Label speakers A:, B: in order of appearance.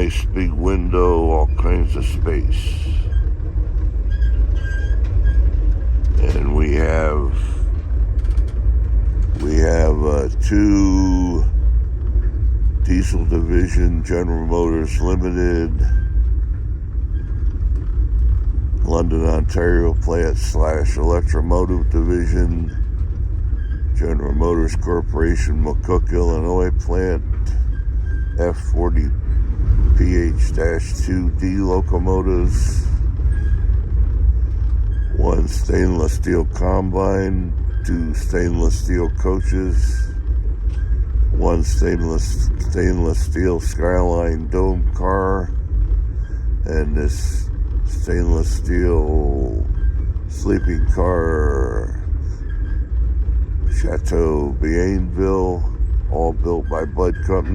A: nice big window, all kinds of space. And we have two Diesel Division General Motors Limited London, Ontario plant / Electromotive Division General Motors Corporation McCook, Illinois plant F40 PH-2D locomotives, one stainless steel combine, two stainless steel coaches, one stainless steel Skyline dome car, and this stainless steel sleeping car Chateau Bienville, all built by Bud Company.